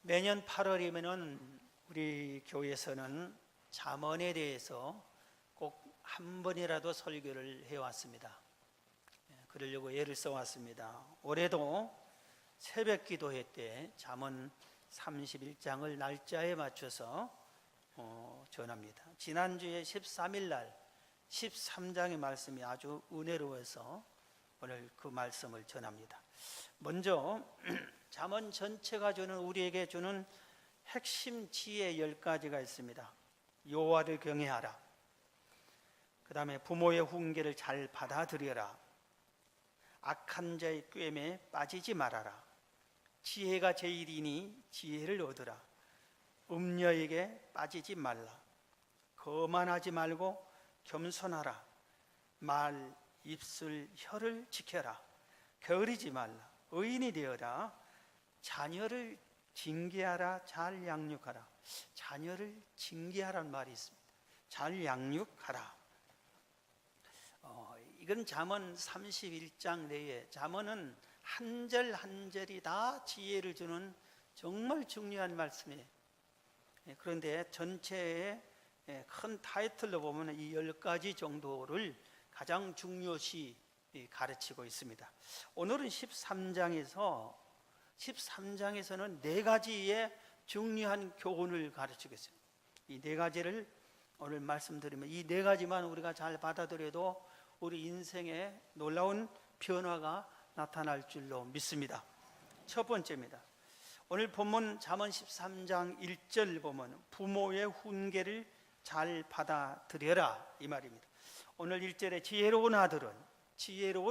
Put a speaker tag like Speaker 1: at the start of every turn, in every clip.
Speaker 1: 매년 8월이면은 우리 교회에서는 잠언에 대해서 꼭 한 번이라도 설교를 해왔습니다. 그러려고 애를 써왔습니다. 올해도 새벽 기도회 때 잠언 31장을 날짜에 맞춰서 전합니다. 지난주에 13일 날 13장의 말씀이 아주 은혜로워서 오늘 그 말씀을 전합니다. 먼저 잠언 전체가 주는 우리에게 주는 핵심 지혜 10가지가 있습니다. 여호와를 경외하라. 그 다음에 부모의 훈계를 잘 받아들여라. 악한 자의 꾀에 빠지지 말아라. 지혜가 제일이니 지혜를 얻으라. 음녀에게 빠지지 말라. 거만하지 말고 겸손하라. 말, 입술, 혀를 지켜라. 게으르지 말라. 의인이 되어라. 자녀를 징계하라. 잘 양육하라. 자녀를 징계하라는 말이 있습니다. 잘 양육하라. 이건 잠언 31장 내에 잠언은 한 절 한 절이 다 지혜를 주는 정말 중요한 말씀이에요. 그런데 전체의 큰 타이틀로 보면 이 10가지 정도를 가장 중요시 가르치고 있습니다. 오늘은 13장에서는 4가지의 중요한 교훈을 가르치겠습니다. 이 4가지를 오늘 말씀드리면 이 4가지만 우리가 잘 받아들여도 우리 인생에 놀라운 변화가 나타날 줄로 믿습니다. 첫 번째입니다. 오늘 본문 잠언 13장 1절 보면 부모의 훈계를 잘 받아들여라 이 말입니다. 오늘 1절에 지혜로운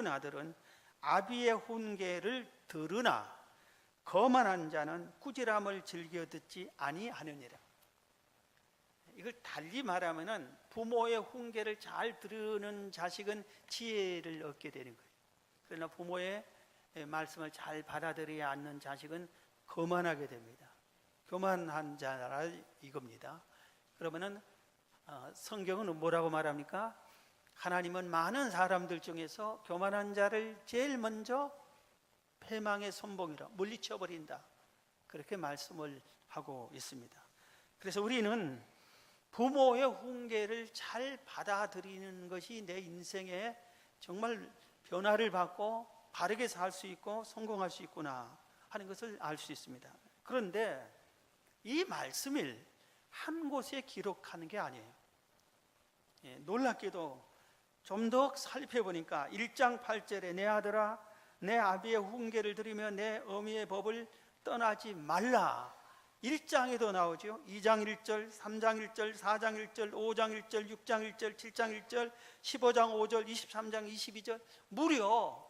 Speaker 1: 아들은 아비의 훈계를 들으나 거만한 자는 꾸지람을 즐겨 듣지 아니하느니라. 이걸 달리 말하면은 부모의 훈계를 잘 들으는 자식은 지혜를 얻게 되는 거예요. 그러나 부모의 말씀을 잘 받아들이지 않는 자식은 거만하게 됩니다. 교만한 자라 이겁니다. 그러면은 성경은 뭐라고 말합니까? 하나님은 많은 사람들 중에서 교만한 자를 제일 먼저 패망의 선봉이라 물리쳐 버린다. 그렇게 말씀을 하고 있습니다. 그래서 우리는 부모의 훈계를 잘 받아들이는 것이 내 인생에 정말 변화를 받고 바르게 살 수 있고 성공할 수 있구나 하는 것을 알 수 있습니다. 그런데 이 말씀을 한 곳에 기록하는 게 아니에요. 놀랍게도 좀 더 살펴보니까 1장 8절에 내 아들아 내 아비의 훈계를 들으며 내 어미의 법을 떠나지 말라. 1장에도 나오죠. 2장 1절, 3장 1절, 4장 1절, 5장 1절, 6장 1절, 7장 1절, 15장 5절, 23장 22절 무려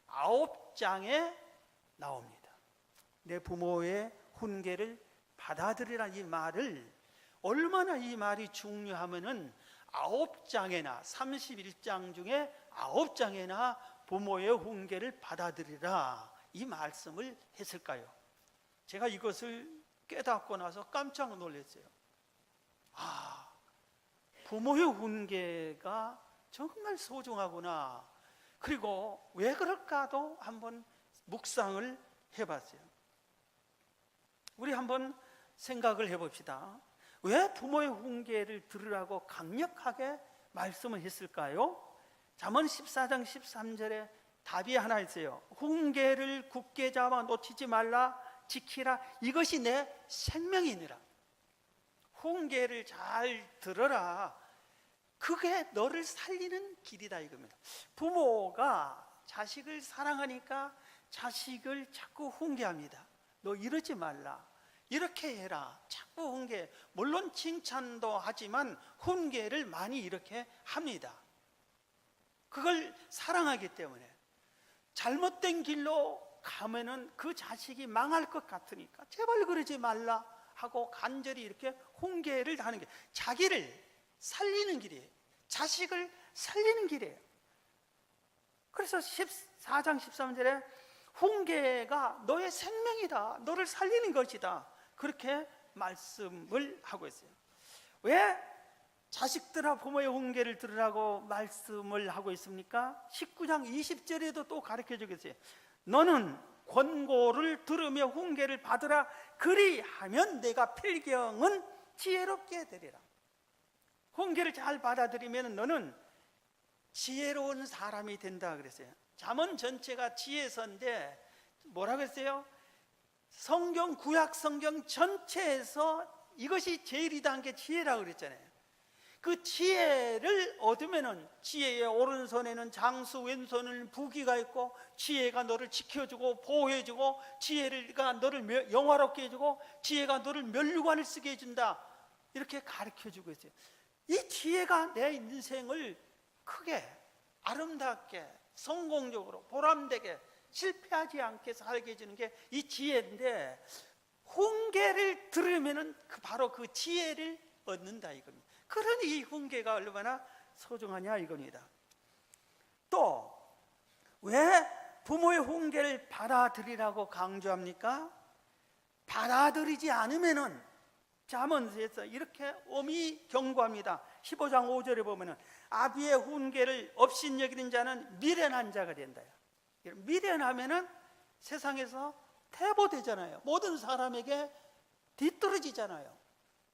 Speaker 1: 9장에 나옵니다. 내 부모의 훈계를 받아들이라는 이 말을 얼마나 이 말이 중요하면은 9장에나 31장 중에 9장에나 부모의 훈계를 받아들이라 이 말씀을 했을까요? 제가 이것을 깨닫고 나서 깜짝 놀랐어요. 부모의 훈계가 정말 소중하구나. 그리고 왜 그럴까도 한번 묵상을 해봤어요. 우리 한번 생각을 해봅시다. 왜 부모의 훈계를 들으라고 강력하게 말씀을 했을까요? 잠언 14장 13절에 답이 하나 있어요. 훈계를 굳게 잡아 놓치지 말라. 지키라. 이것이 내 생명이니라. 훈계를 잘 들어라. 그게 너를 살리는 길이다 이겁니다. 부모가 자식을 사랑하니까 자식을 자꾸 훈계합니다. 너 이러지 말라. 이렇게 해라. 자꾸 훈계. 물론 칭찬도 하지만 훈계를 많이 이렇게 합니다. 그걸 사랑하기 때문에 잘못된 길로 가면은 그 자식이 망할 것 같으니까 제발 그러지 말라 하고 간절히 이렇게 훈계를 하는 게 자기를 살리는 길이에요. 자식을 살리는 길이에요. 그래서 14장 13절에 훈계가 너의 생명이다. 너를 살리는 것이다. 그렇게 말씀을 하고 있어요. 왜 자식들아 부모의 훈계를 들으라고 말씀을 하고 있습니까? 19장 20절에도 또 가르쳐 주겠어요. 너는 권고를 들으며 훈계를 받으라. 그리하면 내가 필경은 지혜롭게 되리라. 훈계를 잘 받아들이면 너는 지혜로운 사람이 된다 그랬어요. 잠언 전체가 지혜서인데 뭐라고 했어요? 성경, 구약 성경 전체에서 이것이 제일이다 한 게 지혜라고 그랬잖아요. 그 지혜를 얻으면은 지혜의 오른손에는 장수, 왼손에는 부귀가 있고, 지혜가 너를 지켜주고 보호해주고, 지혜가 너를 영화롭게 해주고, 지혜가 너를 면류관을 쓰게 해준다, 이렇게 가르쳐주고 있어요. 이 지혜가 내 인생을 크게 아름답게 성공적으로 보람되게 실패하지 않게 살게 해주는 게 이 지혜인데, 훈계를 들으면은 바로 그 지혜를 얻는다 이겁니다. 그러니 이 훈계가 얼마나 소중하냐 이겁니다. 또 왜 부모의 훈계를 받아들이라고 강조합니까? 받아들이지 않으면은 잠언에서 이렇게 엄히 경고합니다. 15장 5절에 보면은 아비의 훈계를 업신여기는 자는 미련한 자가 된다. 미련하면은 세상에서 퇴보되잖아요. 모든 사람에게 뒤떨어지잖아요.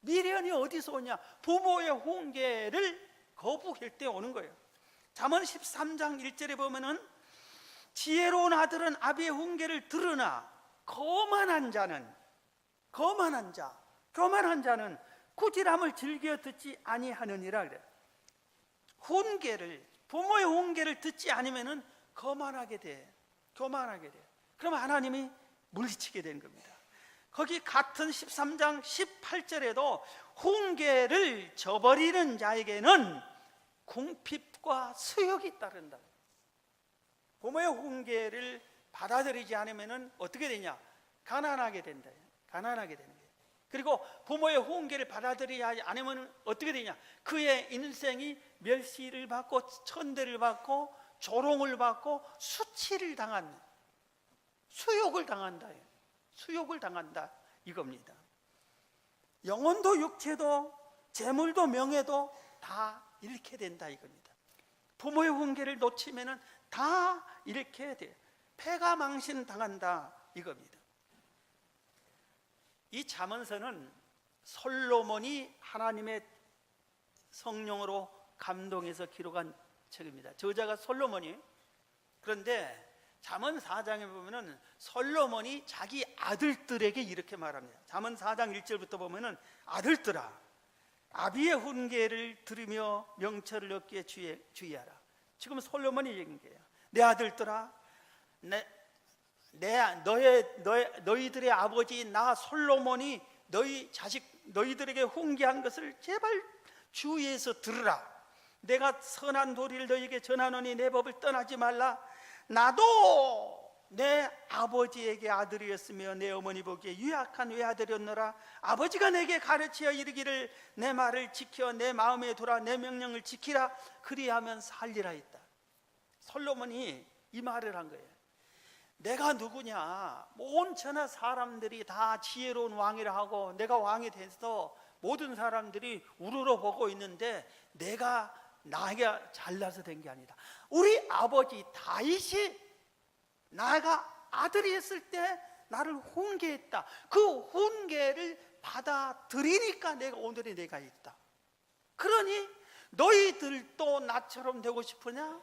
Speaker 1: 미련이 어디서 오냐? 부모의 훈계를 거부할 때 오는 거예요. 잠언 13장 1절에 보면은 지혜로운 아들은 아비의 훈계를 들으나 교만한 자는 꾸지람을 즐겨 듣지 아니하느니라 그래요. 부모의 훈계를 듣지 않으면은 교만하게 돼. 그러면 하나님이 물리치게 되는 겁니다. 거기 같은 13장 18절에도 훈계를 저버리는 자에게는 궁핍과 수욕이 따른다. 부모의 훈계를 받아들이지 않으면 어떻게 되냐? 가난하게 된다. 가난하게 되는 거예요. 그리고 부모의 훈계를 받아들이지 않으면 어떻게 되냐? 그의 인생이 멸시를 받고 천대를 받고 조롱을 받고 수치를 당하는, 수욕을 당한다 이겁니다. 영혼도 육체도 재물도 명예도 다 잃게 된다 이겁니다. 부모의 훈계를 놓치면은 다 잃게 돼요. 패가 망신 당한다 이겁니다. 이 잠언서는 솔로몬이 하나님의 성령으로 감동해서 기록한 책입니다. 저자가 솔로몬이. 그런데 잠언 4장에 보면은 솔로몬이 자기 아들들에게 이렇게 말합니다. 잠언 4장 1절부터 보면은 아들들아, 아비의 훈계를 들으며 명철을 얻기에 주의하라. 지금 솔로몬이 얘기한 거예요. 내 아들들아, 너희들의 아버지 나 솔로몬이 너희들에게 훈계한 것을 제발 주의해서 들으라. 내가 선한 도리를 너희에게 전하노니 내 법을 떠나지 말라. 나도 내 아버지에게 아들이었으며 내 어머니 보기에 유약한 외아들이었노라. 아버지가 내게 가르치어 이르기를 내 말을 지켜 내 마음에 돌아 내 명령을 지키라. 그리하면 살리라 했다. 솔로몬이 이 말을 한 거예요. 내가 누구냐? 온 천하 사람들이 다 지혜로운 왕이라 하고 내가 왕이 돼서 모든 사람들이 우러러 보고 있는데 내가 나에게 잘나서 된 게 아니다. 우리 아버지 다윗이 나가 아들이었을 때 나를 훈계했다. 그 훈계를 받아들이니까 오늘의 내가 있다. 그러니 너희들도 나처럼 되고 싶으냐?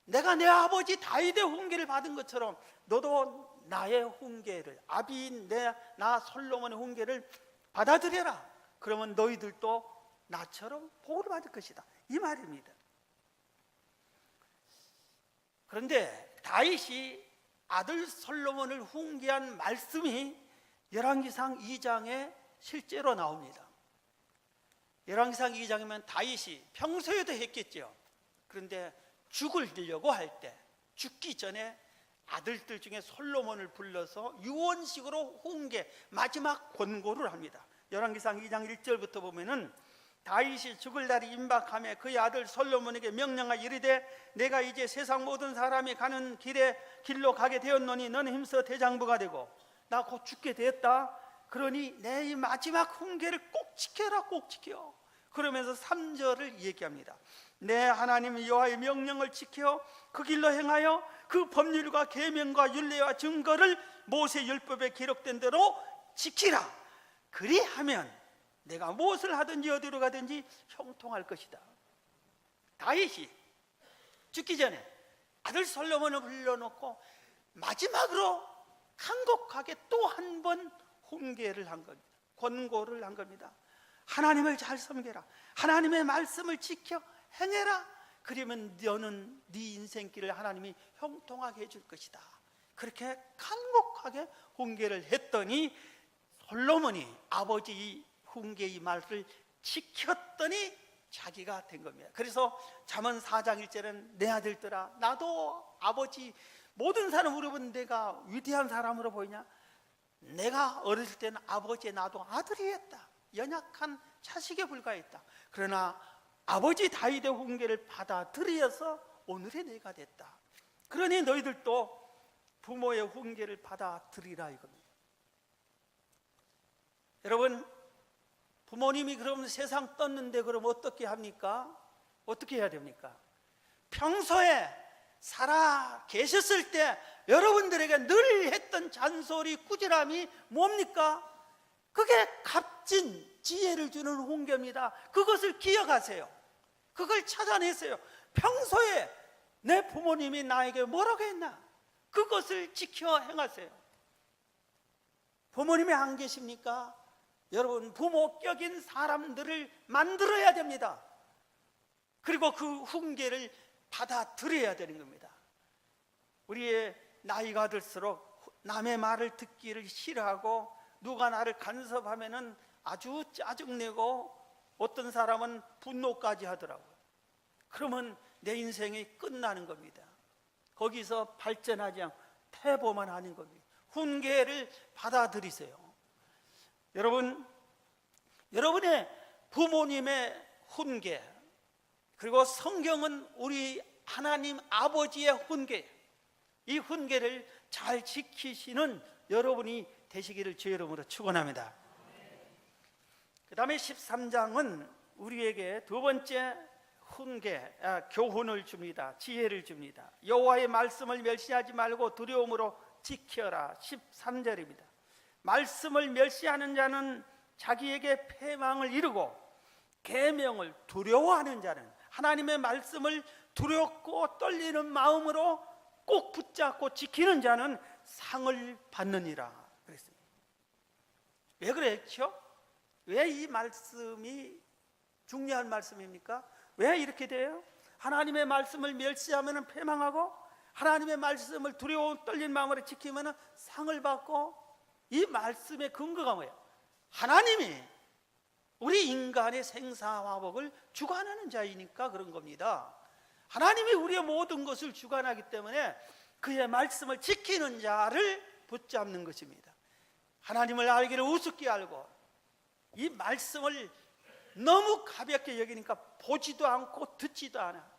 Speaker 1: 내가 내 아버지 다윗의 훈계를 받은 것처럼 너도 나의 훈계를, 아비인 나 솔로몬의 훈계를 받아들여라. 그러면 너희들도 나처럼 복을 받을 것이다 이 말입니다. 그런데 다윗이 아들 솔로몬을 훈계한 말씀이 열왕기상 2장에 실제로 나옵니다. 열왕기상 2장이면 다윗이 평소에도 했겠죠. 그런데 죽으려고 할 때, 죽기 전에 아들들 중에 솔로몬을 불러서 유언식으로 훈계, 마지막 권고를 합니다. 열왕기상 2장 1절부터 보면은 다윗이 죽을 날이 임박하며 그의 아들 솔로몬에게 명령하여 이르되 내가 이제 세상 모든 사람이 가는 길로 가게 되었노니 너는 힘써 대장부가 되고 나 곧 죽게 되었다. 그러니 내 이 마지막 훈계를 꼭 지켜라. 꼭 지켜. 그러면서 3절을 얘기합니다. 내 하나님 여호와의 명령을 지켜 그 길로 행하여 그 법률과 계명과 율례와 증거를 모세 율법에 기록된 대로 지키라. 그리하면 내가 무엇을 하든지 어디로 가든지 형통할 것이다. 다윗이 죽기 전에 아들 솔로몬을 불러놓고 마지막으로 간곡하게 또 한 번 훈계를 한 겁니다. 권고를 한 겁니다. 하나님을 잘 섬겨라. 하나님의 말씀을 지켜 행해라. 그러면 너는 네 인생길을 하나님이 형통하게 해줄 것이다. 그렇게 간곡하게 훈계를 했더니 솔로몬이 아버지 훈계의 말을 지켰더니 자기가 된 겁니다. 그래서 잠언 4장 1절은 내 아들들아, 나도 아버지 모든 사람 물어보는 내가 위대한 사람으로 보이냐? 내가 어렸을 때는 아버지의 나도 아들이었다. 연약한 자식에 불과했다. 그러나 아버지 다윗의 훈계를 받아들여서 오늘의 내가 됐다. 그러니 너희들도 부모의 훈계를 받아들이라 이겁니다. 여러분, 부모님이 그럼 세상 떴는데 그럼 어떻게 합니까? 어떻게 해야 됩니까? 평소에 살아 계셨을 때 여러분들에게 늘 했던 잔소리, 꾸지람이 뭡니까? 그게 값진 지혜를 주는 훈계입니다. 그것을 기억하세요. 그걸 찾아내세요. 평소에 내 부모님이 나에게 뭐라고 했나? 그것을 지켜 행하세요. 부모님이 안 계십니까? 여러분, 부모격인 사람들을 만들어야 됩니다. 그리고 그 훈계를 받아들여야 되는 겁니다. 우리의 나이가 들수록 남의 말을 듣기를 싫어하고 누가 나를 간섭하면은 아주 짜증내고 어떤 사람은 분노까지 하더라고요. 그러면 내 인생이 끝나는 겁니다. 거기서 발전하지 않고 퇴보만 하는 겁니다. 훈계를 받아들이세요. 여러분, 여러분의 부모님의 훈계, 그리고 성경은 우리 하나님 아버지의 훈계, 이 훈계를 잘 지키시는 여러분이 되시기를 주의 이름으로 축원합니다. 그 다음에 13장은 우리에게 두 번째 훈계, 교훈을 줍니다. 지혜를 줍니다. 여호와의 말씀을 멸시하지 말고 두려움으로 지켜라. 13절입니다. 말씀을 멸시하는 자는 자기에게 패망을 이루고 계명을 두려워하는 자는 하나님의 말씀을 두렵고 떨리는 마음으로 꼭 붙잡고 지키는 자는 상을 받느니라 그랬습니다. 왜 그랬죠? 왜 이 말씀이 중요한 말씀입니까? 왜 이렇게 돼요? 하나님의 말씀을 멸시하면 패망하고 하나님의 말씀을 두려워 떨린 마음으로 지키면 상을 받고, 이 말씀의 근거가 뭐예요? 하나님이 우리 인간의 생사화복을 주관하는 자이니까 그런 겁니다. 하나님이 우리의 모든 것을 주관하기 때문에 그의 말씀을 지키는 자를 붙잡는 것입니다. 하나님을 알기를 우습게 알고 이 말씀을 너무 가볍게 여기니까 보지도 않고 듣지도 않아.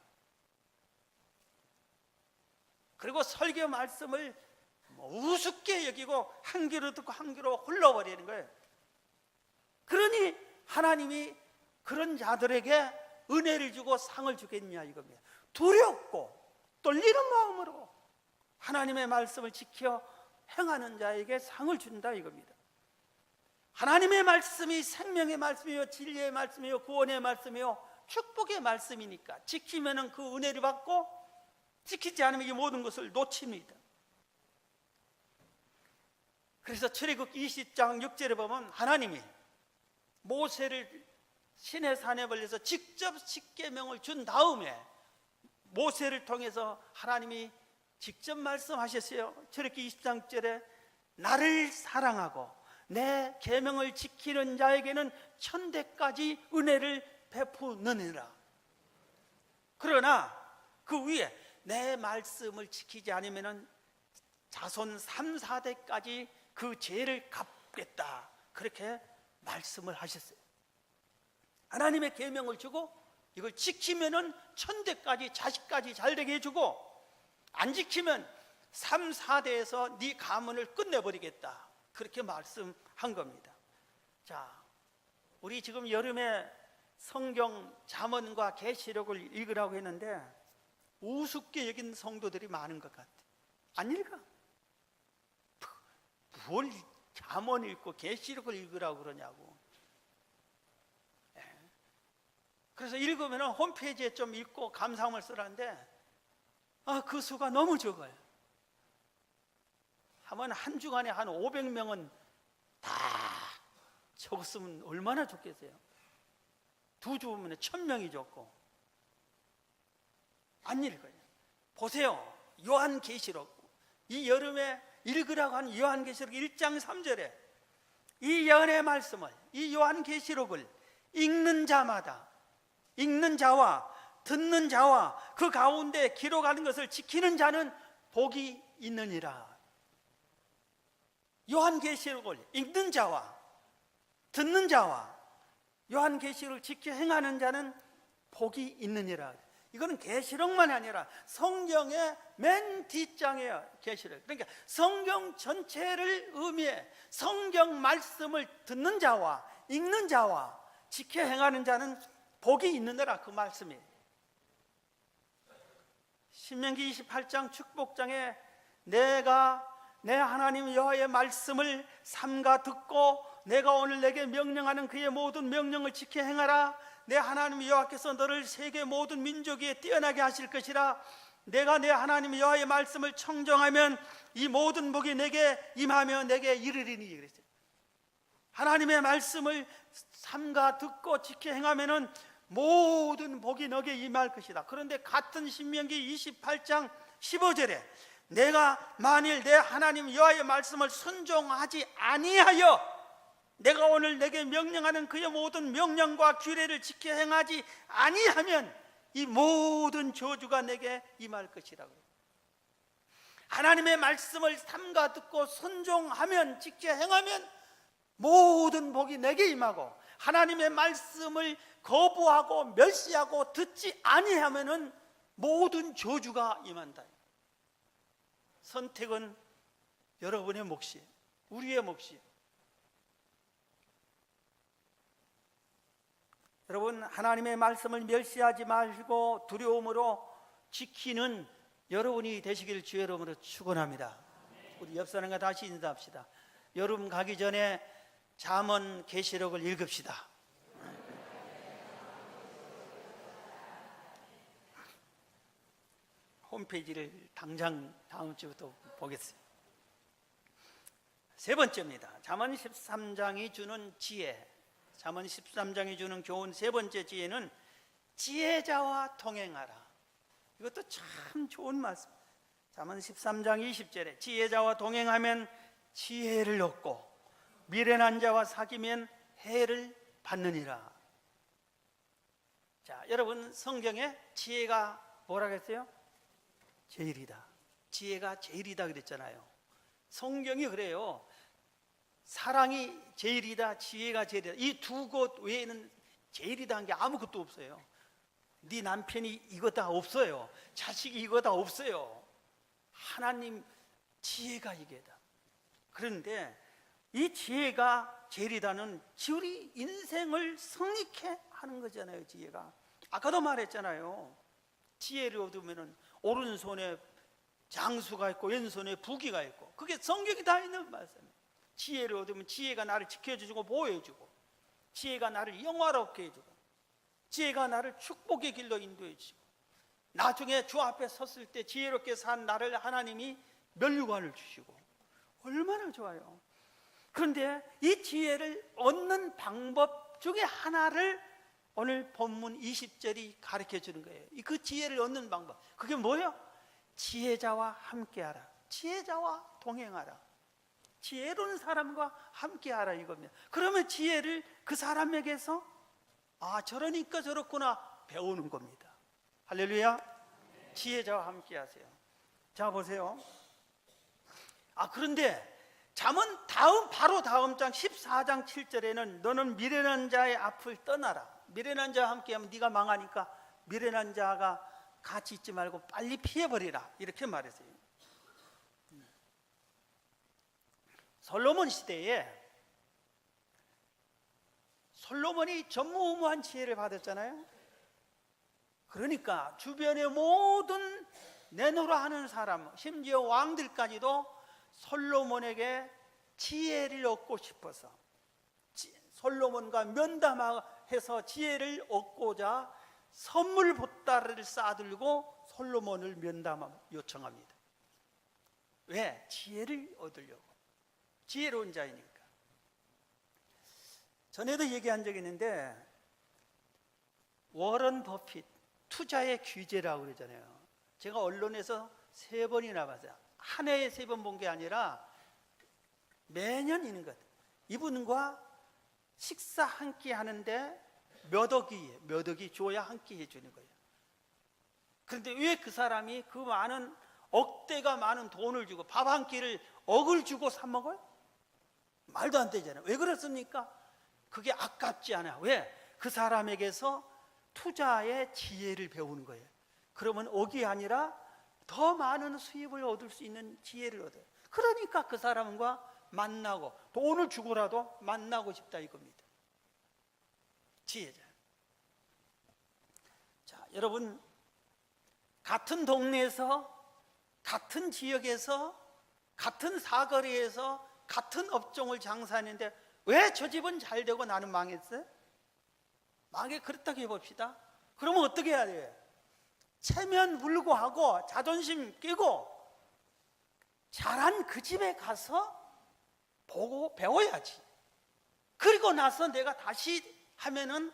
Speaker 1: 그리고 설교 말씀을 우습게 여기고 한 귀로 듣고 한 귀로 흘러버리는 거예요. 그러니 하나님이 그런 자들에게 은혜를 주고 상을 주겠냐 이겁니다. 두렵고 떨리는 마음으로 하나님의 말씀을 지켜 행하는 자에게 상을 준다 이겁니다. 하나님의 말씀이 생명의 말씀이요, 진리의 말씀이요, 구원의 말씀이요, 축복의 말씀이니까 지키면 그 은혜를 받고, 지키지 않으면 이 모든 것을 놓칩니다. 그래서 출애굽 20장 6절에 보면 하나님이 모세를 시내산에 벌려서 직접 십계명을 준 다음에 모세를 통해서 하나님이 직접 말씀하셨어요. 출애굽 20장 6절에 나를 사랑하고 내 계명을 지키는 자에게는 천대까지 은혜를 베푸느니라. 그러나 그 위에 내 말씀을 지키지 않으면 자손 3, 4대까지 그 죄를 갚겠다, 그렇게 말씀을 하셨어요. 하나님의 계명을 주고 이걸 지키면은 천대까지 자식까지 잘되게 해주고, 안 지키면 3, 4대에서 네 가문을 끝내버리겠다, 그렇게 말씀한 겁니다. 자, 우리 지금 여름에 성경 잠언과 계시록을 읽으라고 했는데 우습게 여긴 성도들이 많은 것 같아. 안 읽어. 뭘 잠언 읽고 계시록을 읽으라고 그러냐고. 그래서 읽으면 홈페이지에 좀 읽고 감상을 쓰라는데 그 수가 너무 적어요. 한 주간에 한 500명은 다 적었으면 얼마나 좋겠어요. 두 주 보면 1000명이 적고. 안 읽어요. 보세요. 요한계시록, 이 여름에 읽으라고 한 요한계시록 1장 3절에 이 예언의 말씀을, 이 요한계시록을 읽는 자마다, 읽는 자와 듣는 자와 그 가운데 기록하는 것을 지키는 자는 복이 있느니라. 요한계시록을 읽는 자와 듣는 자와 요한계시록을 지켜 행하는 자는 복이 있느니라. 이거는 계시록만이 아니라 성경의 맨 뒷장이에요. 계시록. 그러니까 성경 전체를 의미해. 성경 말씀을 듣는 자와 읽는 자와 지켜 행하는 자는 복이 있느니라, 그 말씀이. 신명기 28장 축복장에 내가 내 하나님 여호와의 말씀을 삼가 듣고 내가 오늘 내게 명령하는 그의 모든 명령을 지켜 행하라. 내 하나님 여호와께서 너를 세계 모든 민족 위에 뛰어나게 하실 것이라. 내가 내 하나님 여호와의 말씀을 청정하면 이 모든 복이 내게 임하며 내게 이르리니. 그랬어요. 하나님의 말씀을 삼가 듣고 지켜 행하면은 모든 복이 너게 임할 것이다. 그런데 같은 신명기 28장 15절에 내가 만일 내 하나님 여호와의 말씀을 순종하지 아니하여 내가 오늘 내게 명령하는 그의 모든 명령과 규례를 지켜 행하지 아니하면 이 모든 저주가 내게 임할 것이라고. 하나님의 말씀을 삼가 듣고 순종하면, 지켜 행하면 모든 복이 내게 임하고, 하나님의 말씀을 거부하고 멸시하고 듣지 아니하면은 모든 저주가 임한다. 선택은 여러분의 몫이에요. 우리의 몫이에요. 여러분, 하나님의 말씀을 멸시하지 마시고 두려움으로 지키는 여러분이 되시길 주의 이름으로 축원합니다. 우리 옆 사람과 다시 인사합시다. 여름 가기 전에 잠언 계시록을 읽읍시다. 홈페이지를 당장 다음 주부터 보겠습니다. 세 번째입니다. 잠언 13장이 주는 지혜. 잠언 13장이 주는 교훈 세 번째 지혜는 지혜자와 동행하라. 이것도 참 좋은 말씀. 잠언 13장 20절에 지혜자와 동행하면 지혜를 얻고 미련한 자와 사귀면 해를 받느니라. 자, 여러분, 성경에 지혜가 뭐라 그랬어요? 제일이다. 지혜가 제일이다 그랬잖아요. 성경이 그래요. 사랑이 제일이다, 지혜가 제일이다. 이 두 곳 외에는 제일이다 한 게 아무것도 없어요. 네 남편이 이거다 없어요. 자식이 이거다 없어요. 하나님 지혜가 이게다. 그런데 이 지혜가 제일이다는 우리 인생을 성립케 하는 거잖아요. 지혜가. 아까도 말했잖아요. 지혜를 얻으면 오른손에 장수가 있고 왼손에 부귀가 있고, 그게 성경이 다 있는 말씀이에요. 지혜를 얻으면 지혜가 나를 지켜주고 보호해주고, 지혜가 나를 영화롭게 해주고, 지혜가 나를 축복의 길로 인도해주고, 나중에 주 앞에 섰을 때 지혜롭게 산 나를 하나님이 면류관을 주시고, 얼마나 좋아요. 그런데 이 지혜를 얻는 방법 중에 하나를 오늘 본문 20절이 가르쳐 주는 거예요. 그 지혜를 얻는 방법, 그게 뭐예요? 지혜자와 함께하라. 지혜자와 동행하라. 지혜로운 사람과 함께하라 이겁니다. 그러면 지혜를 그 사람에게서 저러니까 저렇구나 배우는 겁니다. 할렐루야. 지혜자와 함께하세요. 자, 보세요. 그런데 잠언 바로 다음 장 14장 7절에는 너는 미련한 자의 앞을 떠나라. 미련한 자와 함께하면 네가 망하니까 미련한 자가 같이 있지 말고 빨리 피해버리라, 이렇게 말했어요. 솔로몬 시대에 솔로몬이 전무후무한 지혜를 받았잖아요. 그러니까 주변의 모든 내노라 하는 사람, 심지어 왕들까지도 솔로몬에게 지혜를 얻고 싶어서 솔로몬과 면담해서 지혜를 얻고자 선물 보따리를 싸들고 솔로몬을 면담 요청합니다. 왜? 지혜를 얻으려고. 지혜로운 자이니까. 전에도 얘기한 적이 있는데 워런 버핏 투자의 규제라고 그러잖아요. 제가 언론에서 3번이나 봤어요. 한 해에 3번 본 게 아니라 매년 있는 것. 이분과 식사 한 끼 하는데 몇 억이 줘야 한 끼 해주는 거예요. 그런데 왜 그 사람이 그 많은 억대가 많은 돈을 주고 밥 한 끼를 억을 주고 사 먹어요? 말도 안 되잖아요. 왜 그렇습니까? 그게 아깝지 않아요. 왜? 그 사람에게서 투자의 지혜를 배우는 거예요. 그러면 억이 아니라 더 많은 수입을 얻을 수 있는 지혜를 얻어요. 그러니까 그 사람과 만나고 돈을 주고라도 만나고 싶다 이겁니다. 지혜자. 자, 여러분, 같은 동네에서, 같은 지역에서, 같은 사거리에서 같은 업종을 장사하는데 왜 저 집은 잘 되고 나는 망했어요? 만약에 그렇다고 해봅시다. 그러면 어떻게 해야 돼요? 체면 불구하고 자존심 끼고 잘한 그 집에 가서 보고 배워야지. 그리고 나서 내가 다시 하면은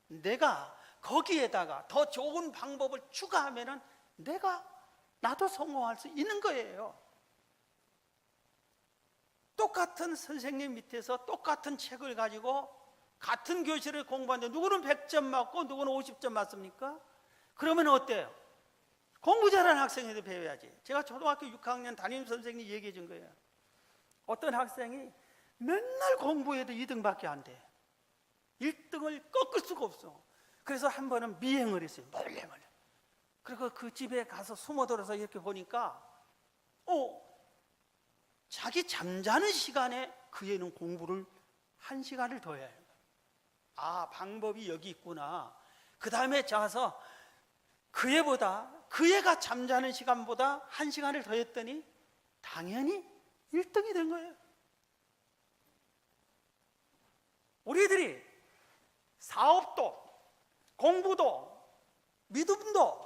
Speaker 1: 내가 거기에다가 더 좋은 방법을 추가하면은 나도 성공할 수 있는 거예요. 똑같은 선생님 밑에서 똑같은 책을 가지고 같은 교실을 공부하는데 누구는 100점 맞고 누구는 50점 맞습니까? 그러면 어때요? 공부 잘하는 학생에도 배워야지. 제가 초등학교 6학년 담임 선생님이 얘기해 준 거예요. 어떤 학생이 맨날 공부해도 2등밖에 안 돼. 1등을 꺾을 수가 없어. 그래서 한 번은 미행을 했어요. 몰래. 그리고 그 집에 가서 숨어들어서 이렇게 보니까 자기 잠자는 시간에 그 애는 공부를 1시간을 더 해요. 아, 방법이 여기 있구나. 그 다음에 가서 그 애가 잠자는 시간보다 1시간을 더 했더니 당연히 1등이 된 거예요. 우리들이 사업도 공부도 믿음도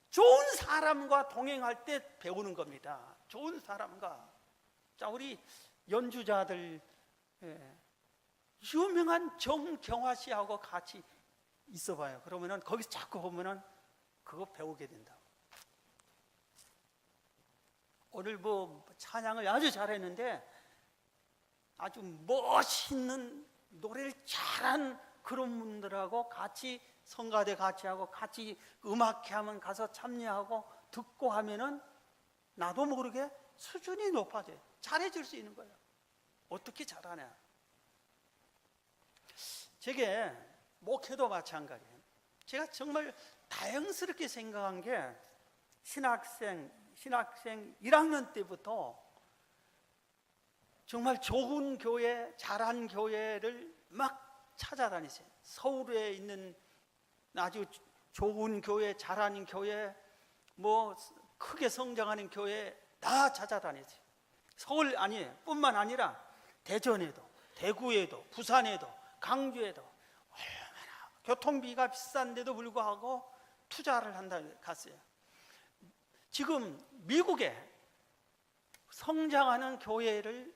Speaker 1: 좋은 사람과 동행할 때 배우는 겁니다. 좋은 사람과. 자, 우리 연주자들, 유명한 정경화 씨하고 같이 있어봐요. 그러면은 거기서 자꾸 보면은 그거 배우게 된다. 오늘 찬양을 아주 잘했는데 아주 멋있는 노래를 잘한 그런 분들하고 같이 성가대 같이 하고 같이 음악회 하면 가서 참여하고 듣고 하면은 나도 모르게 수준이 높아져요. 잘해줄 수 있는 거예요. 어떻게 잘하냐? 제게 목회도 마찬가지예요. 제가 정말 다행스럽게 생각한 게 신학생 1학년 때부터 정말 좋은 교회, 잘한 교회를 막 찾아다녔어요. 서울에 있는 아주 좋은 교회, 잘하는 교회, 크게 성장하는 교회 다 찾아다녔어요. 서울 뿐만 아니라 대전에도, 대구에도, 부산에도, 강주에도 얼마나 교통비가 비싼데도 불구하고 투자를 한다 갔어요. 지금 미국에 성장하는 교회를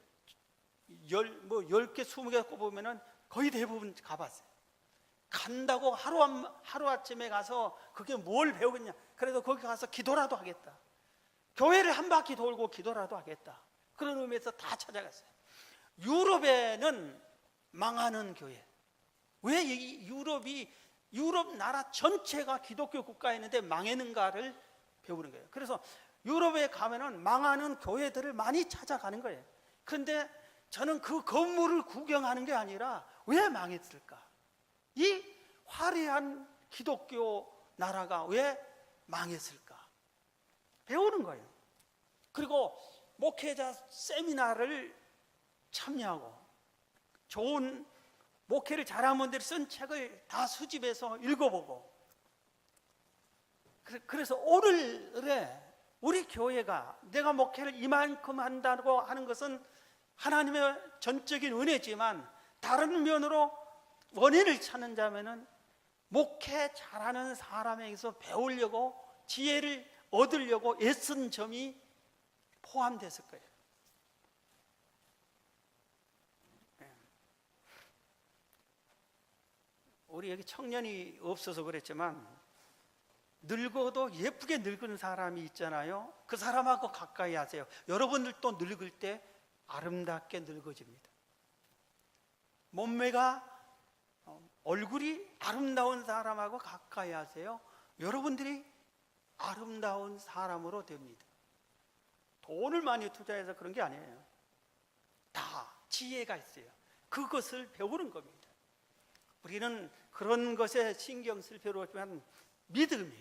Speaker 1: 10개, 20개 꼽으면은 거의 대부분 가봤어요. 간다고 하루아침에 가서 그게 뭘 배우겠냐. 그래도 거기 가서 기도라도 하겠다. 교회를 한 바퀴 돌고 기도라도 하겠다. 그런 의미에서 다 찾아갔어요. 유럽에는 망하는 교회. 왜 이 유럽 나라 전체가 기독교 국가였는데 망했는가를 배우는 거예요. 그래서 유럽에 가면은 망하는 교회들을 많이 찾아가는 거예요. 그런데 저는 그 건물을 구경하는 게 아니라 왜 망했을까? 이 화려한 기독교 나라가 왜 망했을까? 배우는 거예요. 그리고 목회자 세미나를 참여하고 좋은 목회를 잘하는 분들이 쓴 책을 다 수집해서 읽어보고, 그래서 오늘에 우리 교회가 내가 목회를 이만큼 한다고 하는 것은 하나님의 전적인 은혜지만, 다른 면으로 원인을 찾는 자면은 목회 잘하는 사람에게서 배우려고 지혜를 얻으려고 애쓴 점이 포함됐을 거예요. 우리 여기 청년이 없어서 그랬지만 늙어도 예쁘게 늙은 사람이 있잖아요. 그 사람하고 가까이 하세요. 여러분들도 늙을 때 아름답게 늙어집니다. 몸매가 얼굴이 아름다운 사람하고 가까이 하세요. 여러분들이 아름다운 사람으로 됩니다. 돈을 많이 투자해서 그런 게 아니에요. 다 지혜가 있어요. 그것을 배우는 겁니다. 우리는 그런 것에 신경 쓸 필요 없지만 믿음이,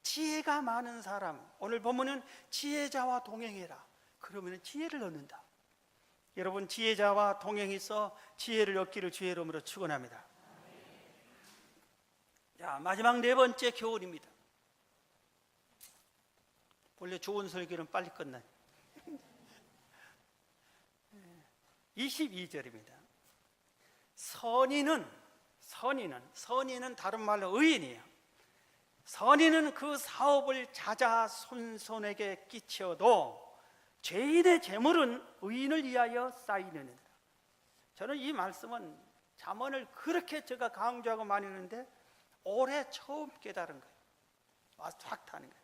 Speaker 1: 지혜가 많은 사람, 오늘 보면은 지혜자와 동행해라. 그러면 지혜를 얻는다. 여러분, 지혜자와 동행해서 지혜를 얻기를 주의 이름으로 축원합니다. 자, 마지막 네 번째 교훈입니다. 원래 좋은 설교는 빨리 끝나요. 22절입니다. 선인은 다른 말로 의인이에요. 선인은 그 사업을 자자손손에게 끼쳐도 죄인의 재물은 의인을 위하여 쌓이느니라. 저는 이 말씀은 잠언을 그렇게 제가 강조하고 많이 하는데 올해 처음 깨달은 거예요. 와서 확 타는 거예요.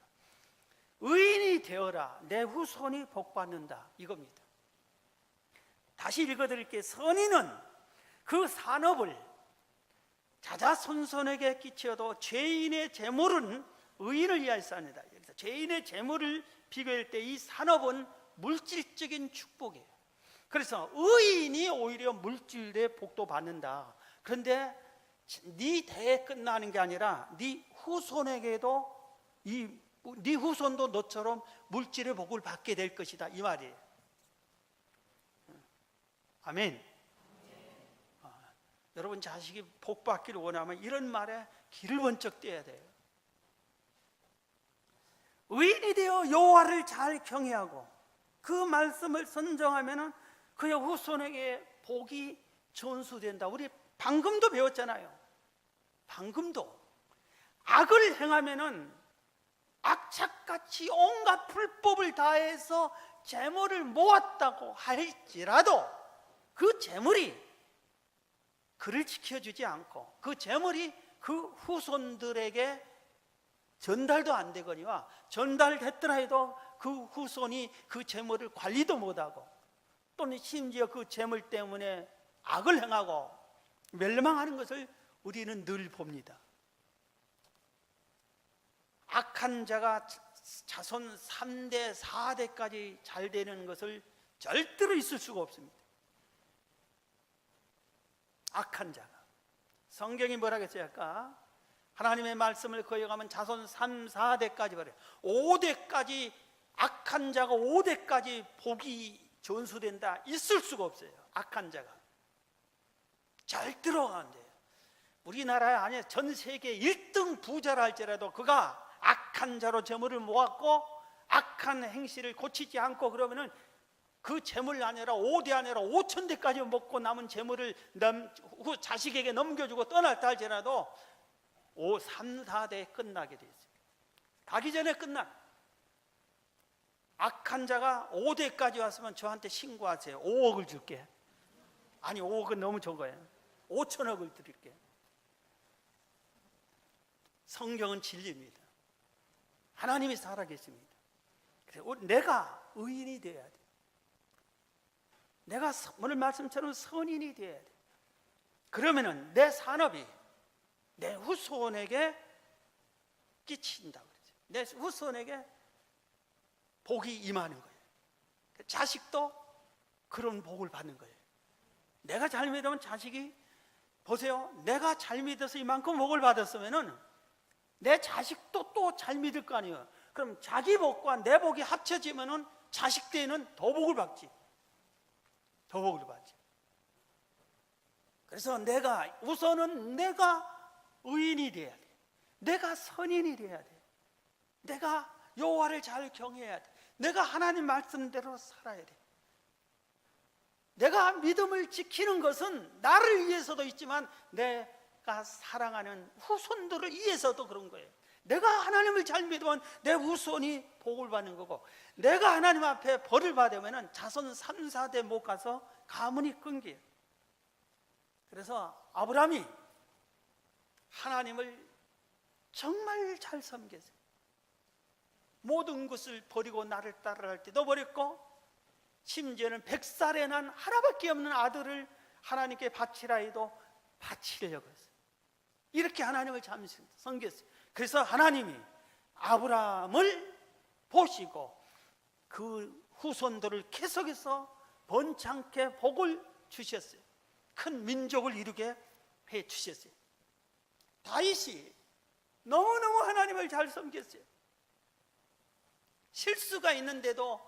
Speaker 1: 의인이 되어라, 내 후손이 복받는다, 이겁니다. 다시 읽어드릴게요. 선인은 그 산업을 자자손손에게 끼쳐도 죄인의 재물은 의인을 위하여 쌓는다. 그래서 죄인의 재물을 비교할 때 이 산업은 물질적인 축복이에요. 그래서 의인이 오히려 물질의 복도 받는다. 그런데 네 대에 끝나는 게 아니라 네 후손에게도 네 후손도 너처럼 물질의 복을 받게 될 것이다, 이 말이에요. 아멘. 여러분 자식이 복 받기를 원하면 이런 말에 귀를 번쩍 떼야 돼요. 의인이 되어 여호와를 잘 경외하고 그 말씀을 선정하면은 그의 후손에게 복이 전수된다. 우리 방금도 배웠잖아요. 방금도 악을 행하면은 악착같이 온갖 불법을 다해서 재물을 모았다고 할지라도 그 재물이 그를 지켜주지 않고 그 재물이 그 후손들에게 전달도 안 되거니와 전달됐더라 해도 그 후손이 그 재물을 관리도 못하고 또는 심지어 그 재물 때문에 악을 행하고 멸망하는 것을 우리는 늘 봅니다. 악한 자가 자손 3대, 4대까지 잘 되는 것을 절대로 있을 수가 없습니다. 악한 자가. 성경이 뭐라고 했어요? 아까 하나님의 말씀을 거역하면 자손 3, 4대까지 버려요. 5대까지 악한 자가 5대까지 복이 전수된다. 있을 수가 없어요. 악한 자가. 절대로 안 돼요. 우리나라에 아니 전 세계 1등 부자라 할지라도 그가 악한 자로 재물을 모았고 악한 행실을 고치지 않고 그러면은 그 재물 아니라 5대 아니라 5,000대까지 먹고 남은 재물을 자식에게 넘겨주고 떠났다 할지라도 3, 4대에 끝나게 돼 있어요. 가기 전에 끝나. 악한 자가 5대까지 왔으면 저한테 신고하세요. 5억을 줄게. 아니 5억은 너무 적어요. 5천억을 드릴게. 성경은 진리입니다. 하나님이 살아계십니다. 그래서 내가 의인이 되어야 돼. 내가 오늘 말씀처럼 선인이 되어야 돼. 그러면은 내 산업이 내 후손에게 끼친다 그러죠. 내 후손에게 복이 임하는 거예요. 자식도 그런 복을 받는 거예요. 내가 잘 믿으면 자식이 보세요. 내가 잘 믿어서 이만큼 복을 받았으면은 내 자식도 또 잘 믿을 거 아니에요. 그럼 자기 복과 내 복이 합쳐지면은 자식 때에는 더 복을 받지. 더 복을 받지. 그래서 우선은 내가 의인이 돼야 돼. 내가 선인이 돼야 돼. 내가 여호와를 잘 경외해야 돼. 내가 하나님 말씀대로 살아야 돼. 내가 믿음을 지키는 것은 나를 위해서도 있지만 내가 사랑하는 후손들을 위해서도 그런 거예요. 내가 하나님을 잘 믿으면 내 후손이 복을 받는 거고, 내가 하나님 앞에 벌을 받으면 자손 3, 4대 못 가서 가문이 끊겨요. 그래서 아브라함이 하나님을 정말 잘 섬겼어요. 모든 것을 버리고 나를 따라갈 때도 버렸고, 심지어는 100살에 난 하나밖에 없는 아들을 하나님께 바치라 해도 바치려고 했어요. 이렇게 하나님을 잘 섬겼어요. 그래서 하나님이 아브라함을 보시고 그 후손들을 계속해서 번창케 복을 주셨어요. 큰 민족을 이루게 해 주셨어요. 다윗이 너무너무 하나님을 잘 섬겼어요. 실수가 있는데도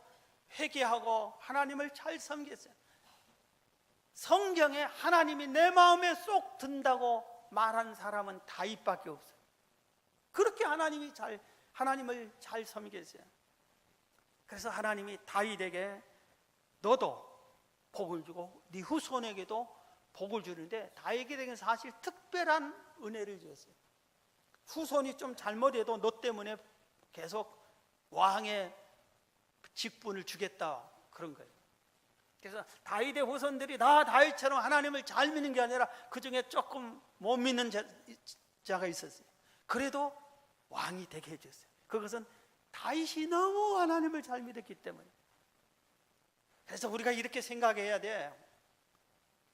Speaker 1: 회개하고 하나님을 잘 섬겼어요. 성경에 하나님이 내 마음에 쏙 든다고 말한 사람은 다윗밖에 없어요. 그렇게 하나님을 잘 섬겼어요. 그래서 하나님이 다윗에게 너도 복을 주고 네 후손에게도 복을 주는데, 다윗에게는 사실 특별한 은혜를 주었어요. 후손이 좀 잘못해도 너 때문에 계속 왕의 직분을 주겠다, 그런 거예요. 그래서 다윗의 후손들이 다 다윗처럼 하나님을 잘 믿는 게 아니라 그 중에 조금 못 믿는 자가 있었어요. 그래도 왕이 되게 해줬어요. 그것은 다윗이 너무 하나님을 잘 믿었기 때문에. 그래서 우리가 이렇게 생각해야 돼.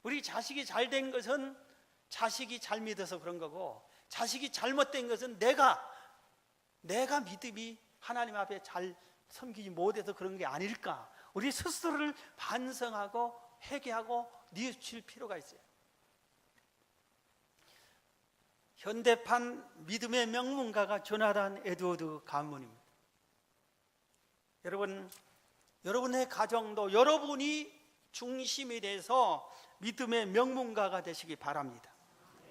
Speaker 1: 우리 자식이 잘 된 것은 자식이 잘 믿어서 그런 거고, 자식이 잘못된 것은 내가 믿음이 하나님 앞에 잘 섬기지 못해서 그런 게 아닐까. 우리 스스로를 반성하고 회개하고 뉘우칠 필요가 있어요. 현대판 믿음의 명문가가 조나단 에드워드 가문입니다. 여러분의 가정도 여러분이 중심이 돼서 믿음의 명문가가 되시기 바랍니다.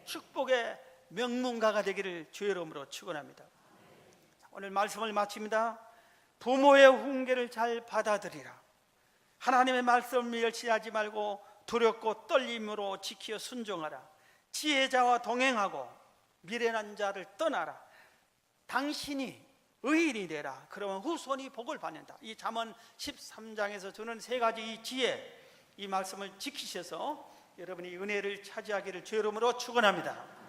Speaker 1: 축복의 명문가가 되기를 주의 이름으로 축원합니다. 오늘 말씀을 마칩니다. 부모의 훈계를 잘 받아들이라. 하나님의 말씀을 멸시하지 말고 두렵고 떨림으로 지켜 순종하라. 지혜자와 동행하고 미련한 자를 떠나라. 당신이 의인이 되라. 그러면 후손이 복을 받는다. 이 잠언 13장에서 주는 세 가지 이 지혜, 이 말씀을 지키셔서 여러분이 은혜를 차지하기를 주의 이름으로 축원합니다.